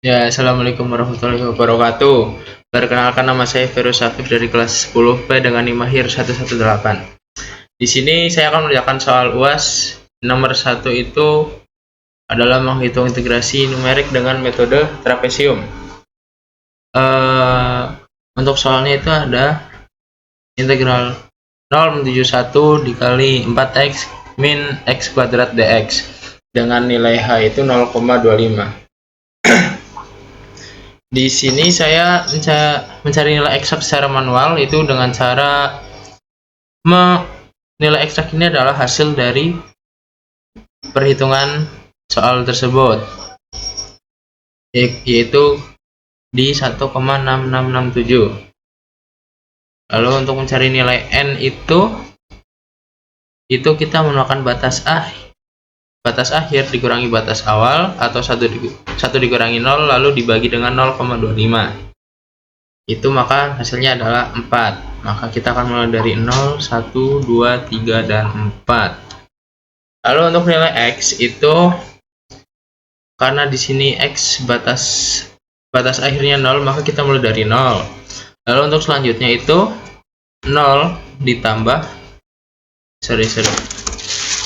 Ya, Assalamualaikum warahmatullahi wabarakatuh. Perkenalkan, nama saya Feroz Afif dari kelas 10 P dengan NIM Mahir 118. Di sini saya akan mengerjakan soal UAS nomor 1 itu adalah menghitung integrasi numerik dengan metode trapesium. Untuk soalnya itu ada integral 0,71 dikali 4x min x kuadrat dx dengan nilai h itu 0,25. Di sini saya mencari nilai eksak secara manual, itu dengan cara nilai eksak ini adalah hasil dari perhitungan soal tersebut, yaitu di 1,6667. Lalu untuk mencari nilai n itu kita menggunakan batas akhir dikurangi batas awal atau 1 dikurangi 0 lalu dibagi dengan 0,25. Itu maka hasilnya adalah 4. Maka kita akan mulai dari 0, 1, 2, 3, dan 4. Lalu untuk nilai x itu karena di sini x batas akhirnya 0, maka kita mulai dari 0. Lalu untuk selanjutnya itu 0 ditambah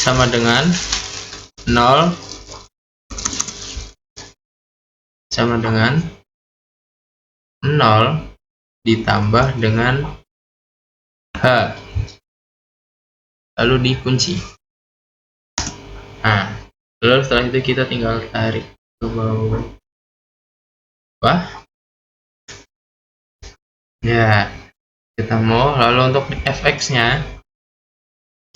sama dengan 0 sama dengan 0 ditambah dengan h, lalu dikunci. Nah, lalu setelah itu kita tinggal tarik ke bawah. Ya, ketemu. Lalu untuk fx nya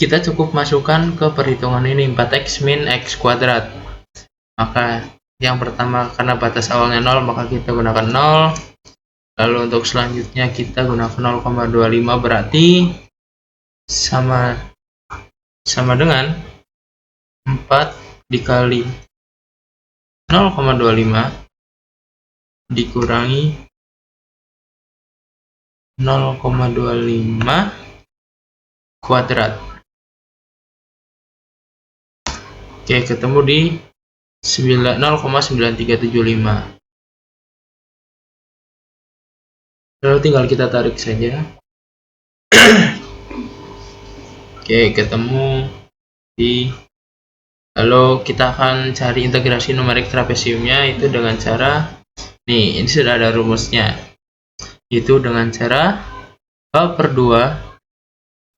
kita cukup masukkan ke perhitungan ini 4x min x kuadrat. Maka yang pertama karena batas awalnya 0 maka kita gunakan 0. Lalu untuk selanjutnya kita gunakan 0,25 berarti sama dengan 4 dikali 0,25 dikurangi 0,25 kuadrat. Oke, ketemu di 0,9375. Lalu tinggal kita tarik saja. Oke, ketemu di. Lalu kita akan cari integrasi numerik trapesiumnya itu dengan cara ini sudah ada rumusnya. Itu dengan cara h/2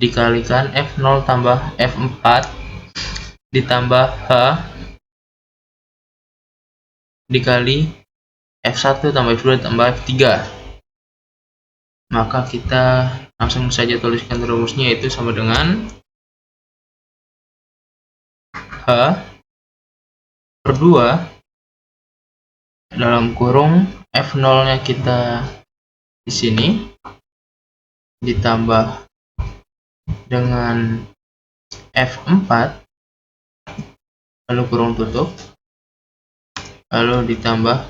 dikalikan f0 tambah f4 ditambah h dikali f1 tambah f2 tambah f3. Maka kita langsung saja tuliskan rumusnya, itu sama dengan h/2 dalam kurung f0 nya kita di sini ditambah dengan f4 lalu kurung tutup lalu ditambah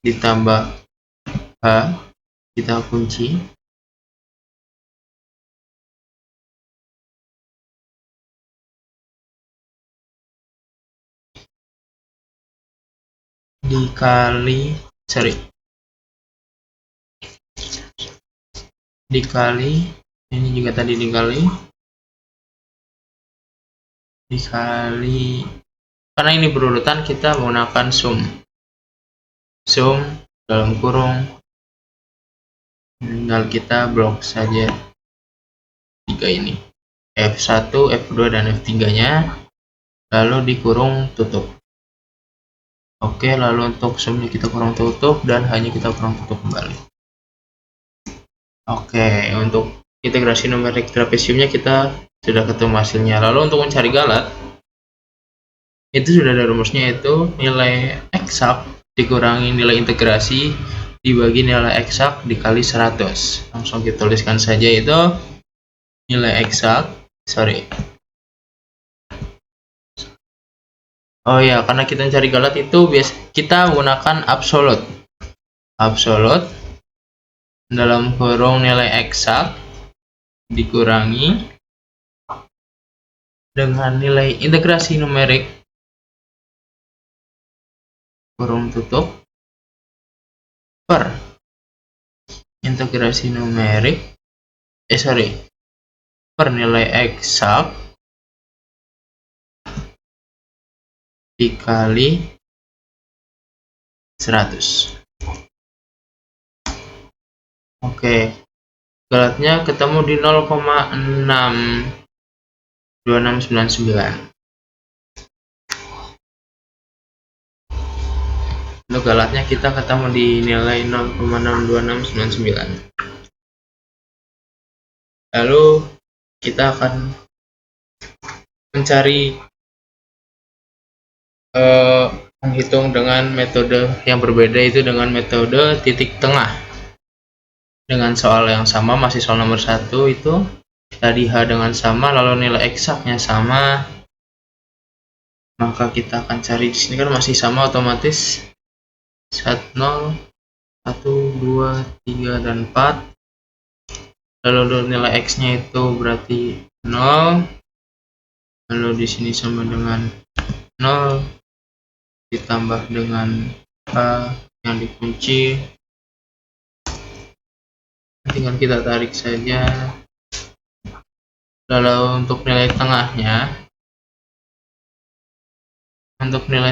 ditambah h, kita kunci dikali ini juga tadi dikali karena ini berurutan kita menggunakan sum dalam kurung, tinggal kita blok saja 3 ini f1, f2 dan f3 nya lalu dikurung tutup. Oke, lalu untuk sumnya kita kurung tutup dan hanya kita kurung tutup kembali. Oke, untuk integrasi numerik trapesiumnya kita sudah ketemu hasilnya. Lalu untuk mencari galat itu sudah ada rumusnya, itu nilai eksak dikurangi nilai integrasi dibagi nilai eksak dikali 100. Langsung kita tuliskan saja, itu nilai eksak karena kita mencari galat itu kita menggunakan absolut dalam kurung nilai eksak dikurangi dengan nilai integrasi numerik kurung tutup per integrasi numerik per nilai eksak dikali 100. Oke, galatnya ketemu di 0,62699. Untuk galatnya kita ketemu di nilai 0,62699. Lalu kita akan mencari menghitung dengan metode yang berbeda, itu dengan metode titik tengah. Dengan soal yang sama, masih soal nomor 1 itu tadi H dengan sama, lalu nilai eksaknya sama, maka kita akan cari di sini kan masih sama, otomatis 0, 1, 2, 3, dan 4. Lalu nilai X nya itu berarti 0, lalu di sini sama dengan 0 ditambah dengan H yang dikunci, tinggal kita tarik saja. Lalu untuk nilai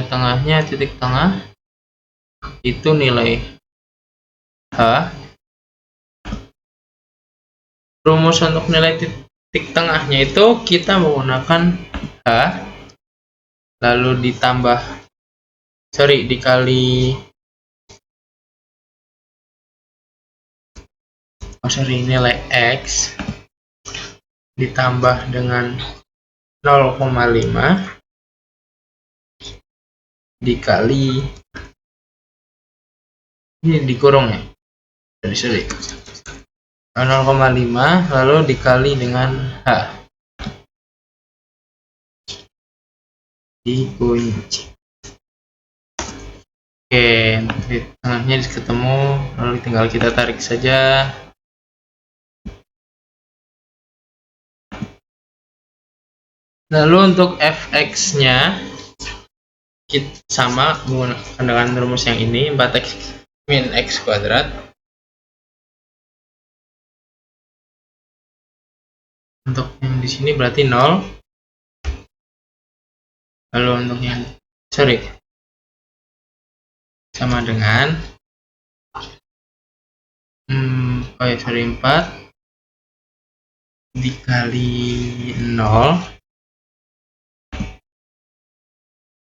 tengahnya, titik tengah itu nilai H. Rumus untuk nilai titik tengahnya itu kita menggunakan H lalu dikali nilai X ditambah dengan 0,5 dikali, ini dikurung ya, 0,5 lalu dikali dengan H dikunci. Oke, titik tengahnya ketemu, lalu tinggal kita tarik saja. Lalu untuk fx-nya kita sama menggunakan dengan rumus yang ini, 4x min x kuadrat. Untuk yang di sini berarti 0. Lalu untuk yang sama dengan 4 dikali 0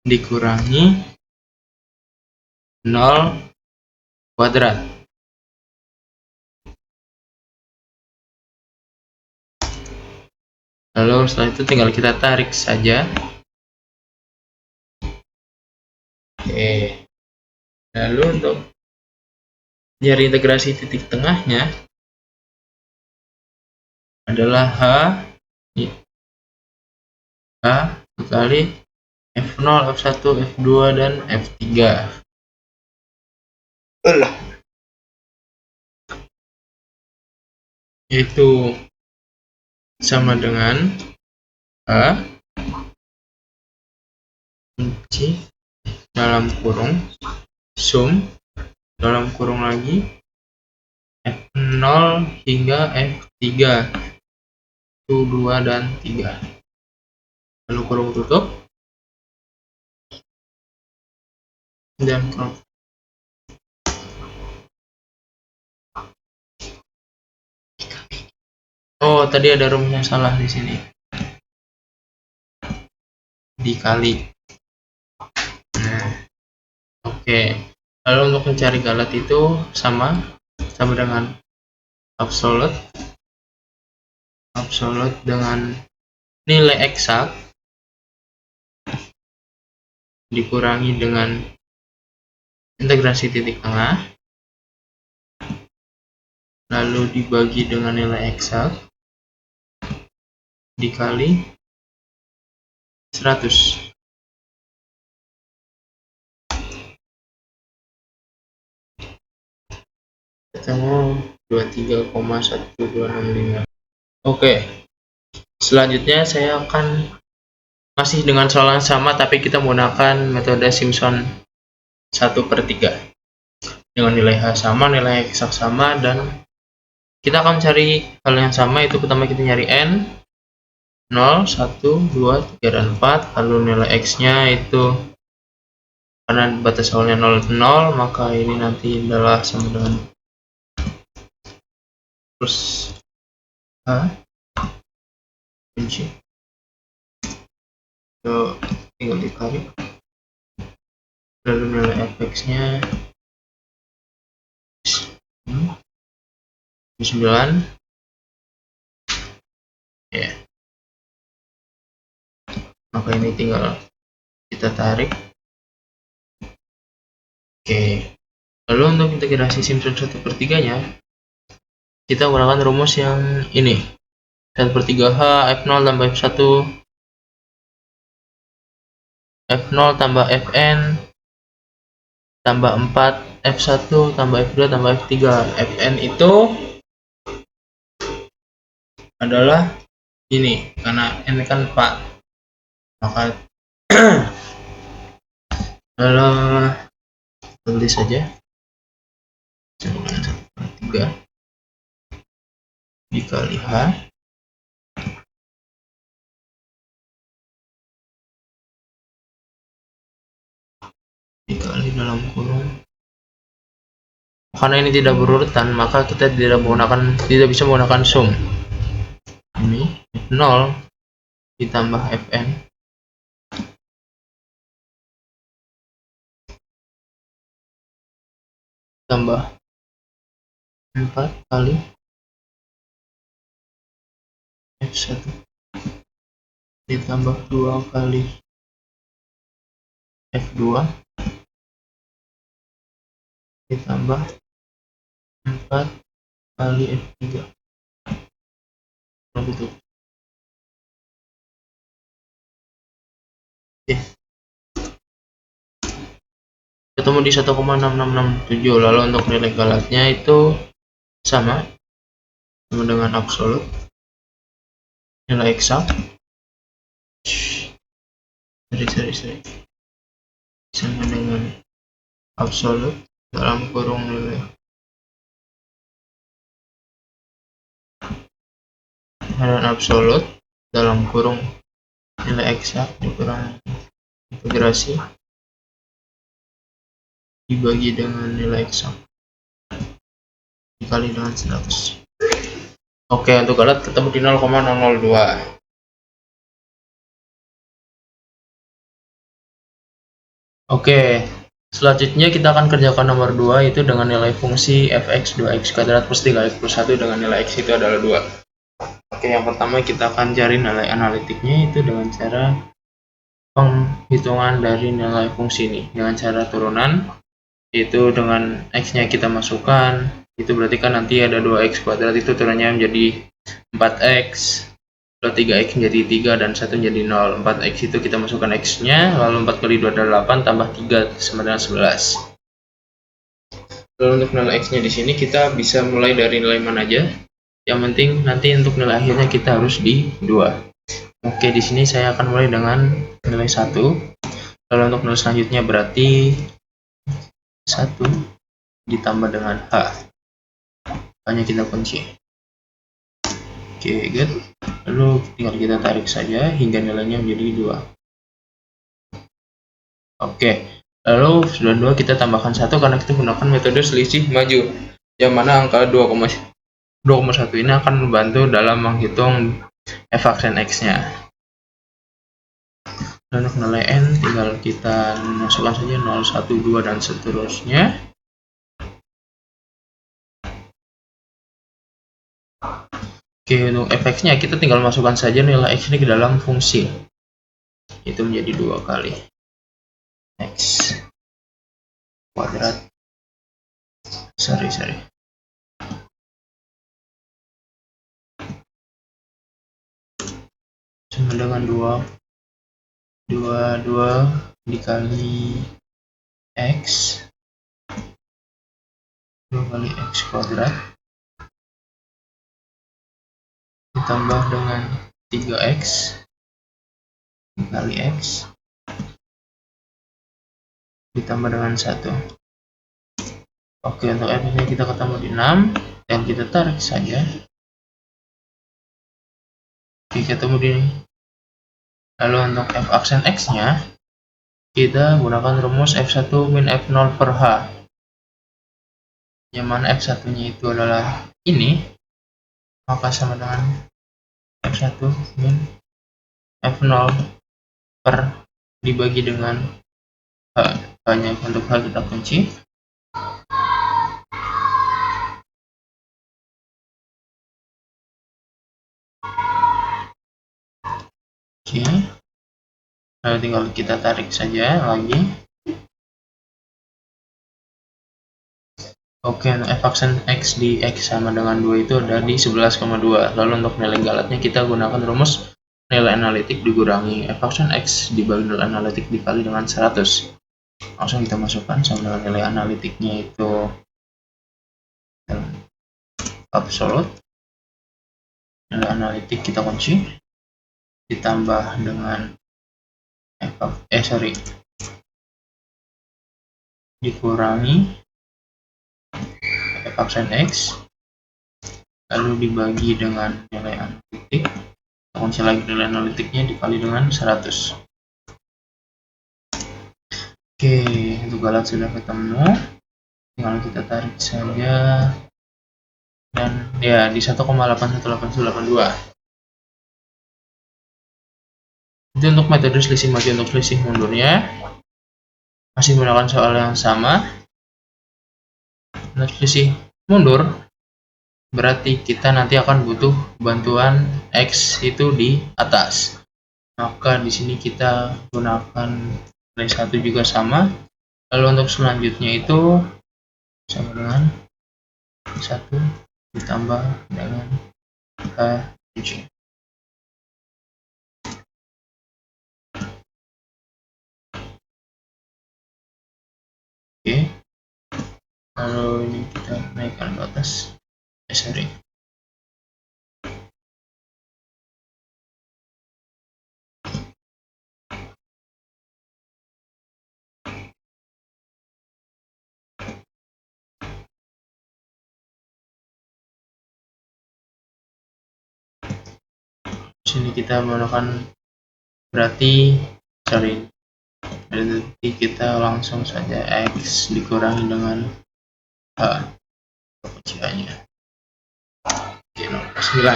dikurangi 0 kuadrat. Lalu setelah itu tinggal kita tarik saja. Oke. Lalu untuk nyari integrasi titik tengahnya adalah H dikali F0, F1, F2, dan F3. Itu sama dengan H kunci dalam kurung sum dalam kurung lagi F0 hingga F3 itu 2 dan 3, lalu kurung tutup dan tadi ada rumusnya salah di sini, dikali. Oke. Lalu untuk mencari galat itu sama dengan absolut dengan nilai eksak dikurangi dengan integrasi titik tengah lalu dibagi dengan nilai eksak dikali 100. Ketemu 23,1265. Oke, selanjutnya saya akan masih dengan soal yang sama, tapi kita menggunakan metode Simpson 1/3 dengan nilai H sama, nilai eksak sama, dan kita akan cari hal yang sama. Itu pertama kita nyari N 0, 1, 2, 3, dan 4. Lalu nilai X nya itu karena batas awalnya 0 ke 0, maka ini nanti adalah sama dengan plus H kunci. So, tinggal ditarik. Lalu nilai fx nya 9 ya, maka ini tinggal kita tarik. Oke, lalu untuk integrasi Simpson 1/3 nya kita gunakan rumus yang ini, 1/3H F0 tambah F1 F0 tambah Fn tambah 4 F1 tambah F2 tambah F3. Fn itu adalah ini, karena N kan 4, maka lalu tulis saja 1/3 dikali H dikali dalam kurung. Karena ini tidak berurutan, maka kita tidak bisa menggunakan sum. Ini F0 ditambah Fn tambah 4 kali F1 ditambah 2 kali F2 ditambah 4 kali F3. Begitu. Oke. Ketemu di 1,6667. Lalu untuk nilai galatnya itu sama dengan absolut, nilai eksak sama dengan absolut dalam kurung nilai dan absolut dalam kurung nilai eksak dikurang integrasi dibagi dengan nilai eksak dikali dengan 100. Oke, untuk galat ketemu di 0,002. Oke, selanjutnya kita akan kerjakan nomor 2, itu dengan nilai fungsi fx 2x kuadrat plus 3x plus 1 dengan nilai x itu adalah 2. Oke, yang pertama kita akan cari nilai analitiknya itu dengan cara penghitungan dari nilai fungsi ini dengan cara turunan, yaitu dengan x nya kita masukkan, itu berarti kan nanti ada 2x kuadrat, itu turunnya menjadi 4x, lalu 3x menjadi 3 dan 1 menjadi 0. 4x itu kita masukkan x nya, lalu 4 kali 2 adalah 8 tambah 3 sama dengan 11. Lalu untuk nilai x nya di sini kita bisa mulai dari nilai mana aja, yang penting nanti untuk nilai akhirnya kita harus di 2. Oke, di sini saya akan mulai dengan nilai 1. Lalu untuk nilai selanjutnya berarti 1 ditambah dengan H. Hanya kita kunci. Oke, good. Lalu tinggal kita tarik saja hingga nilainya menjadi 2. Oke, lalu sudah 2 kita tambahkan 1 karena kita gunakan metode selisih maju, yang mana angka 2,1 ini akan membantu dalam menghitung f aksen x nya. Dan untuk nilai n tinggal kita masukkan saja 0, 1, 2 dan seterusnya. Oke, untuk fx nya kita tinggal masukkan saja nilai x ini ke dalam fungsi, itu menjadi 2 kali x kuadrat sama dengan 2 dikali x 2 kali x kuadrat ditambah dengan 3x dikali X ditambah dengan 1. Oke, untuk F nya kita ketemu di 6 dan kita tarik saja. Oke, ketemu di ini. Lalu untuk F aksen X nya kita gunakan rumus F1 min F0 per H, yang mana F1 nya itu adalah ini, maka sama dengan F1 min F0 per dibagi dengan H. Hanya untuk H kita kunci. Oke, lalu tinggal kita tarik saja lagi. Oke, untuk F aksen X di X sama dengan 2 itu ada di 11,2. Lalu untuk nilai galatnya kita gunakan rumus nilai analitik dikurangi F aksen X dibagi nilai analitik dikali dengan 100. Langsung kita masukkan sama dengan nilai analitiknya itu absolut. Nilai analitik kita kunci ditambah dengan dikurangi F aksen X lalu dibagi dengan nilai analitik, kunci lagi nilai analitiknya dikali dengan 100. Oke, untuk galat sudah ketemu, tinggal kita tarik saja dan ya di 1,81882. Itu untuk metode selisih maju. Untuk selisih mundurnya masih menggunakan soal yang sama. Untuk selisih mundur berarti kita nanti akan butuh bantuan X itu di atas, maka di sini kita gunakan nilai 1 juga sama. Lalu untuk selanjutnya itu sama dengan 1 ditambah dengan H. Oke, lalu ini kita naikkan ke atas. Sorry. Sini kita menggunakan berarti kita langsung saja X dikurangi dengan H pecahannya. Oke, 9.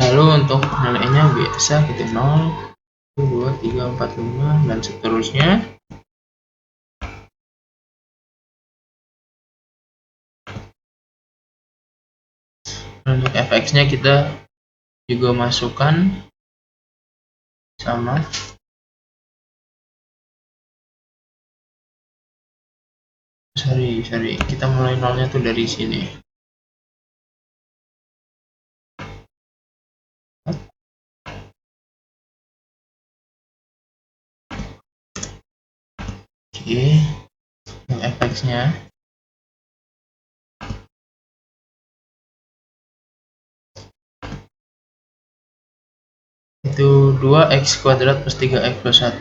Lalu untuk nilainya biasa kita 0, 2, 3, 4, 5 dan seterusnya. Untuk fx nya kita juga masukkan sama sorry kita mulai nolnya tuh dari sini. Oke, yang fx nya itu 2x kuadrat plus 3x plus 1,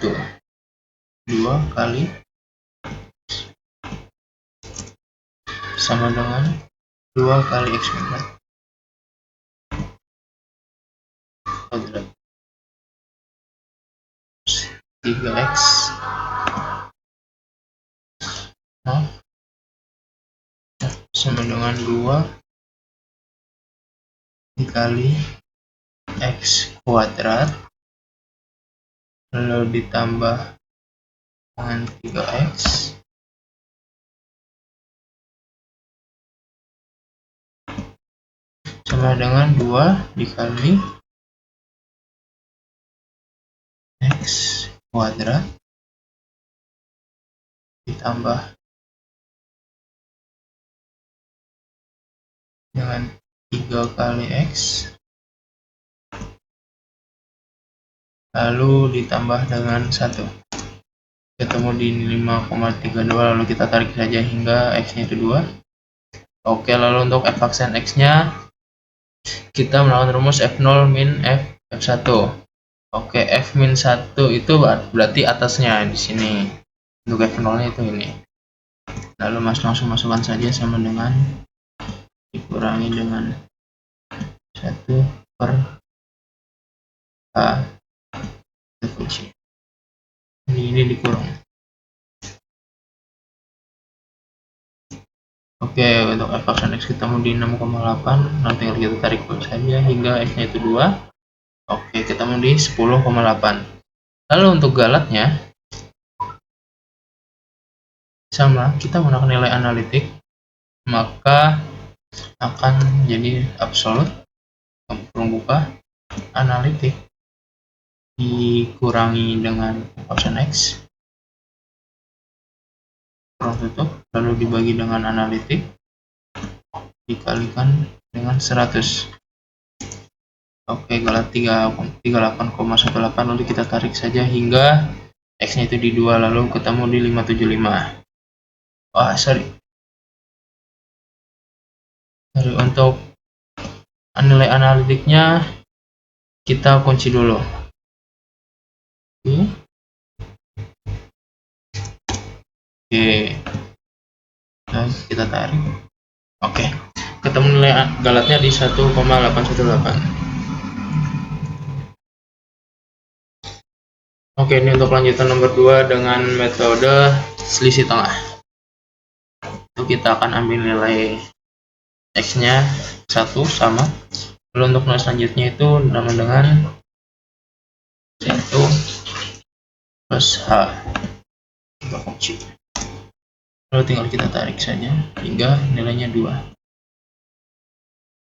2 kali sama dengan 2 kali x kuadrat 3x sama dengan 2 dikali x kuadrat lalu ditambah dengan 3x sama dengan 2 dikali x kuadrat ditambah dengan 3 kali x lalu ditambah dengan 1, ketemu di 5,32. lalu kita tarik saja hingga x nya itu 2. Oke, lalu untuk f aksen x nya kita melakukan rumus f0 min f1. Oke, F-1 itu berarti atasnya di sini. Untuk F0-nya itu ini. Lalu langsung masukkan saja sama dengan dikurangi dengan 1/H kunci. Ini dikurang. Oke, untuk f aksen x kita mau di 6,8, nanti kita tarik saja hingga x nya itu 2. Oke, kita mau di 10,8. Lalu untuk galatnya sama, kita menggunakan nilai analitik, maka akan jadi absolut buka analitik dikurangi dengan option x kurang tutup, lalu dibagi dengan analitik dikalikan dengan 100. Oke, galat 38,18, lalu kita tarik saja hingga x nya itu di 2, lalu ketemu di 575. Sorry, untuk nilai analitiknya kita kunci dulu. Oke. Nah, kita tarik. Oke, ketemu nilai galatnya di 1,818. Oke, ini untuk lanjutan nomor 2 dengan metode selisih tengah. Itu kita akan ambil nilai x nya 1 sama. Lalu untuk nilai selanjutnya itu sama dengan 1 plus h. Kita kunci. Lalu tinggal kita tarik saja hingga nilainya 2.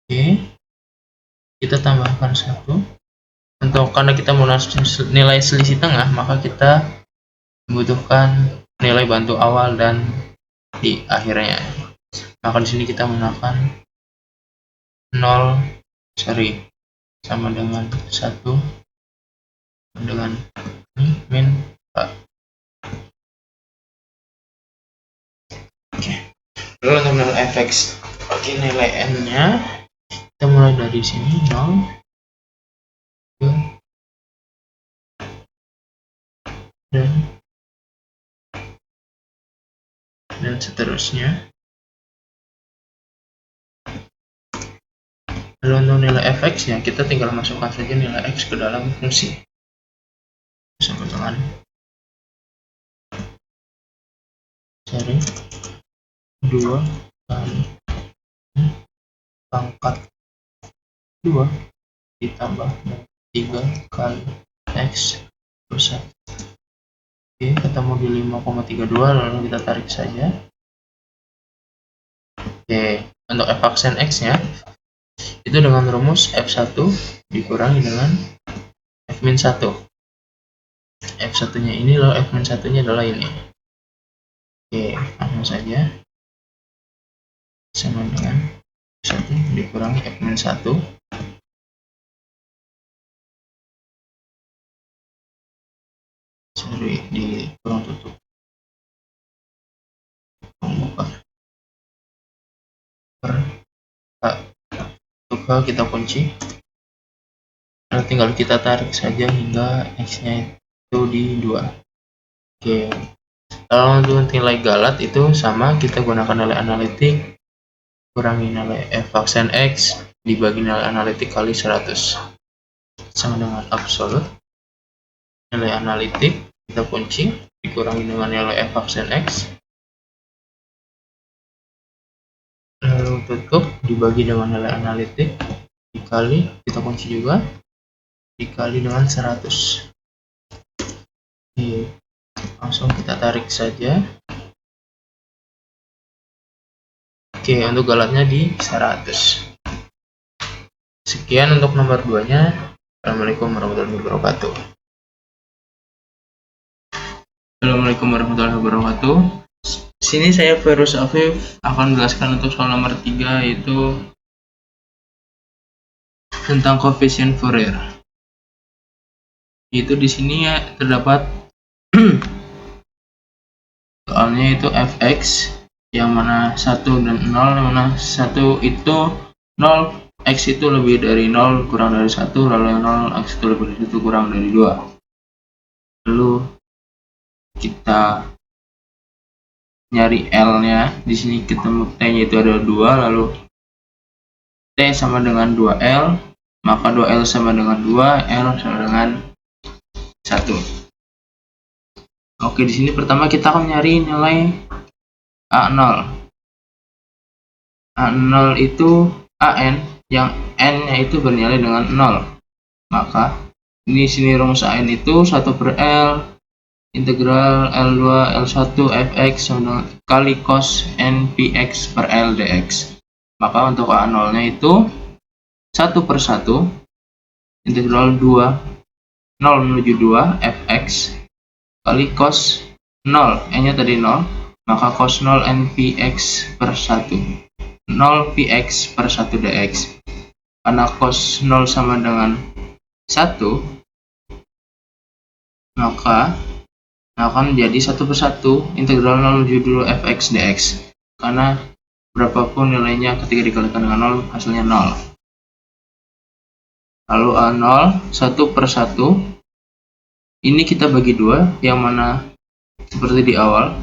Oke, kita tambahkan 1. Karena kita mau nilai selisih tengah, maka kita membutuhkan nilai bantu awal dan di akhirnya. Maka di sini kita menggunakan 0 sama dengan 1 dengan min h. Oke. Lalu untuk nilai fx, oke, nilai n nya kita mulai dari sini 0 dan seterusnya. Lalu untuk nilai fx nya kita tinggal masukkan saja nilai x ke dalam fungsi sama dengan cari 2 kali pangkat 2 ditambah 3 kali x plus 1. Oke, ketemu di 5,32, lalu kita tarik saja. Oke, untuk f aksen x nya itu dengan rumus f1 dikurangi dengan f-1. F1 nya ini, lalu f-1 nya adalah ini. Oke, langsung saja sama dengan 1 dikurangi f-1 di kurang tutup membuka untuk kita kunci. Nah, tinggal kita tarik saja hingga x nya itu di 2. Oke, kalau untuk nilai galat itu sama, kita gunakan nilai analitik kurangi nilai f aksen x dibagi nilai analitik kali 100 sama dengan absolut. Nilai analitik kita kunci dikurangi dengan nilai f aksen x, lalu tutup dibagi dengan nilai analitik dikali, kita kunci juga, dikali dengan 100. Oke, langsung kita tarik saja. Oke, untuk galatnya di 100. Sekian untuk nomor 2 nya. Assalamualaikum warahmatullahi wabarakatuh. Assalamualaikum warahmatullahi wabarakatuh. Sini saya Ferus Afif akan menjelaskan untuk soal nomor 3, yaitu tentang koefisien Fourier. Itu di sini ya terdapat soalnya itu fx yang mana 1 dan 0, yang mana 1 itu 0, X itu lebih dari 0 kurang dari 1, lalu yang 0 X itu lebih dari 1 kurang dari 2. Lalu kita nyari L nya, di sini ketemu T nya itu ada 2, lalu T sama dengan 2L, maka 2L sama dengan 2, L sama dengan 1. Oke, di sini pertama kita akan nyari nilai A0. A0 itu AN, yang N-nya itu bernilai dengan 0. Maka ini sini rumus AN itu 1 per L integral L2 L1 fx sama kali cos npx per L dx. Maka untuk A0 nya itu 1 per 1 integral 0 menuju 2 fx kali cos 0, n nya tadi 0, maka cos 0 npx per 1 0 px per 1 dx. Karena cos 0 sama dengan 1, maka akan menjadi 1 per 1 integral 0 menuju 2 fx dx, karena berapapun nilainya ketika dikalikan dengan 0 hasilnya 0. Lalu A0 1 per 1 ini kita bagi 2, yang mana seperti di awal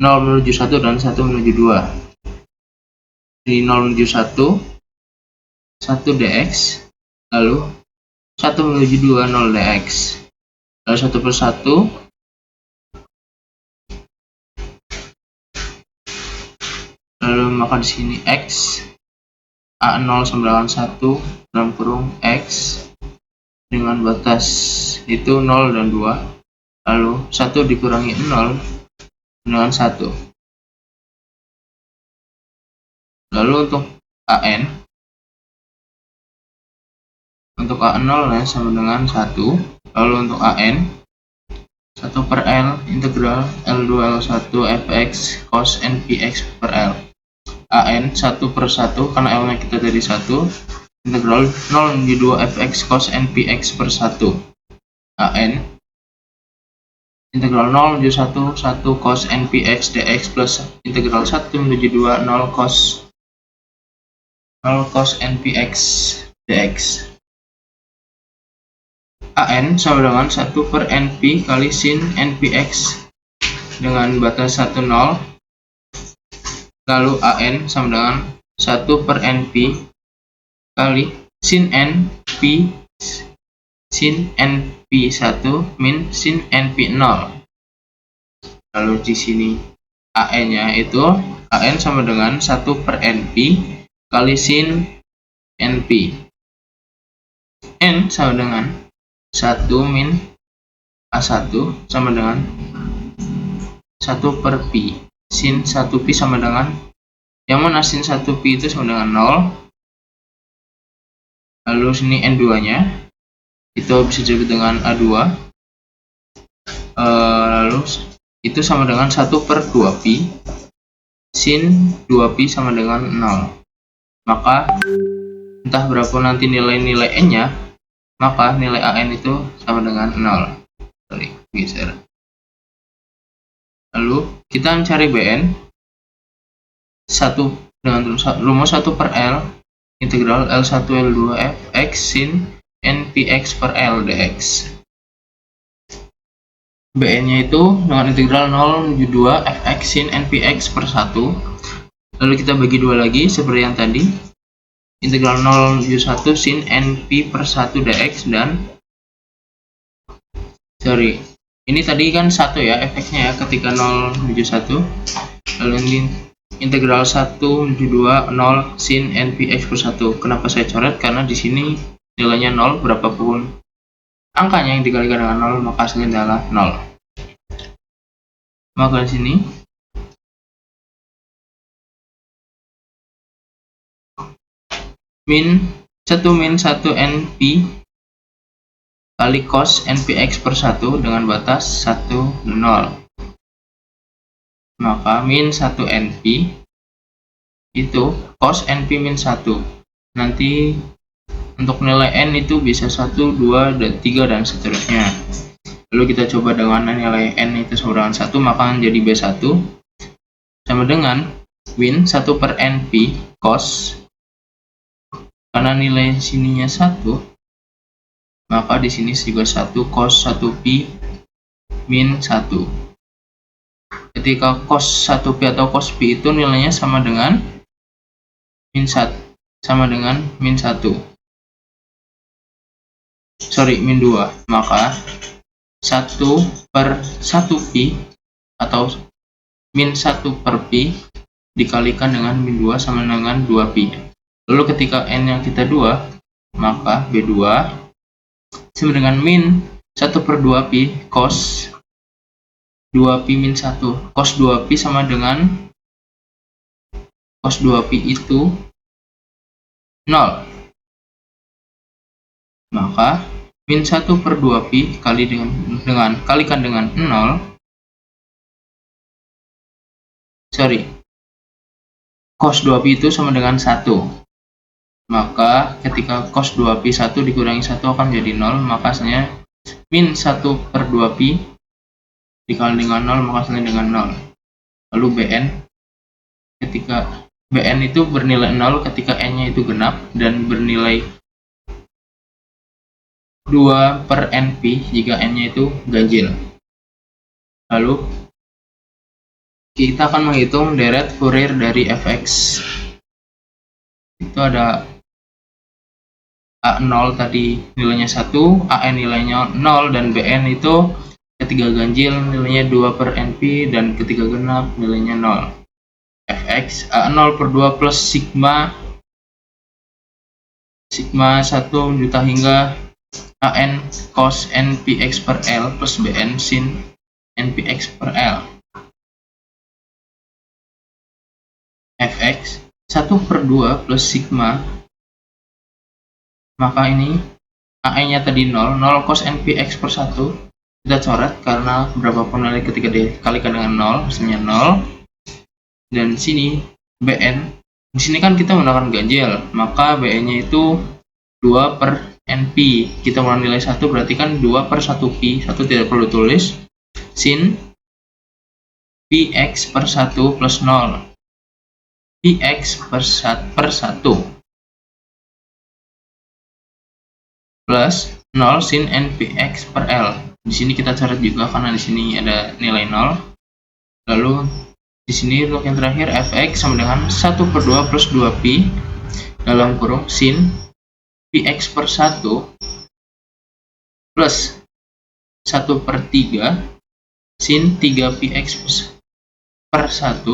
0 menuju 1 dan 1 menuju 2. Di 0 menuju 1 dx, lalu 1 menuju 2 0 dx, lalu 1 per 1 lalu maka di sini x A0 sama dengan 1 dalam kurung x dengan batas itu 0 dan 2, lalu 1 dikurangi 0 dengan 1. Lalu untuk AN, untuk A0 ya sama dengan 1, lalu untuk AN 1 per L integral L2 L1 fx cos npx per L. AN 1 per 1 karena L nya kita dari 1 integral 0 menuju 2 fx cos npx per 1. AN integral 0 menuju 1 cos npx dx plus integral 1 menuju 2 0 cos npx dx. AN sama dengan 1 per np kali sin npx dengan batas 1 0, lalu AN sama dengan 1 per np kali sin np 1 min sin np 0. Lalu di sini AN nya itu AN sama dengan 1 per np kali sin np. N sama dengan 1 min A1 sama dengan 1 per pi. Sin 1pi sama dengan, yang mana sin 1pi itu sama dengan 0. Lalu sini N2 nya itu bisa disebut dengan A2. Lalu itu sama dengan 1 per 2pi. Sin 2pi sama dengan 0. Maka entah berapa nanti nilai-nilai N nya, maka nilai AN itu sama dengan 0. Geser. Lalu kita mencari BN 1 dengan rumus 1 per L integral L1 L2 fx sin npx per L dx. BN nya itu dengan integral 0 menuju 2 fx sin npx per 1. Lalu kita bagi 2 lagi seperti yang tadi, integral 0 menuju 1 sin np per 1 dx, dan ini tadi kan 1 ya fx-nya ya ketika 0 menuju 1. Lalu ini integral 1 menuju 2 0 sin npx per 1. Kenapa saya coret? Karena di sini nilainya 0, berapapun angkanya yang dikalikan dengan 0 maka hasilnya adalah 0. Maka di sini min 1 np kali cos npx per 1 dengan batas 1 dan 0. Maka min 1 np itu cos np min 1. Nanti untuk nilai n itu bisa 1, 2, dan 3 dan seterusnya. Lalu kita coba dengan nilai n itu sama dengan 1, maka menjadi B1 sama dengan min 1 per np cos Karena nilai sininya 1, maka di sini juga 1 cos 1pi min 1. Ketika cos 1pi atau cos pi itu nilainya sama dengan min 1, sama dengan min 1. Min 2. Maka 1 per 1pi atau min 1 per pi dikalikan dengan min 2 sama dengan 2pi. Lalu ketika n yang kita 2, maka B2 sama dengan min 1 per 2pi cos 2pi min 1. Cos 2pi sama dengan cos 2pi itu 0. Maka min 1 per 2pi kalikan dengan 0. Cos 2pi itu sama dengan 1. Maka ketika cos 2pi 1 dikurangi 1 akan menjadi 0. Maka hasilnya min 1 per 2pi dikali dengan 0, maka hasilnya dengan 0. Lalu Bn, ketika Bn itu bernilai 0 ketika n-nya itu genap dan bernilai 2 per np jika n-nya itu ganjil. Lalu kita akan menghitung deret Fourier dari fx. Itu ada A0 tadi nilainya 1, AN nilainya 0, dan BN itu ketika ganjil nilainya 2 per NP, dan ketika genap nilainya 0. Fx A0 per 2 plus sigma 1 juta hingga AN cos NPX per L plus BN sin NPX per L. Fx 1 per 2 plus sigma, maka ini AN-nya tadi 0 cos NPX per 1 kita coret karena berapapun nilai ketika dikalikan dengan 0 hasilnya 0. Dan sini BN, di sini kan kita menggunakan ganjil, maka BN-nya itu 2 per NP. Kita menggunakan nilai 1 berarti kan 2 per 1pi, 1 tidak perlu tulis, sin PX per 1 plus 0. PX per 1 plus 0 sin NPX per L. Di sini kita coret juga karena di sini ada nilai 0. Lalu di sini untuk yang terakhir fx sama dengan 1 per 2 plus 2pi dalam kurung sin px per 1 plus 1 per 3 sin 3px per 1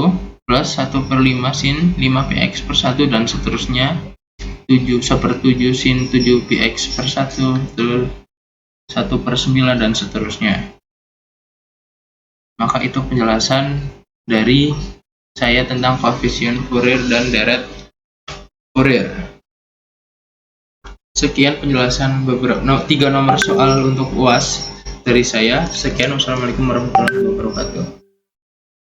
plus 1 per 5 sin 5px per 1, dan seterusnya 1/7 sin 7px per 1 1 per 9 dan seterusnya. Maka itu penjelasan dari saya tentang koefisien Fourier dan deret Fourier. Sekian penjelasan beberapa 3 nomor soal untuk UAS dari saya. Sekian, wassalamualaikum warahmatullahi wabarakatuh.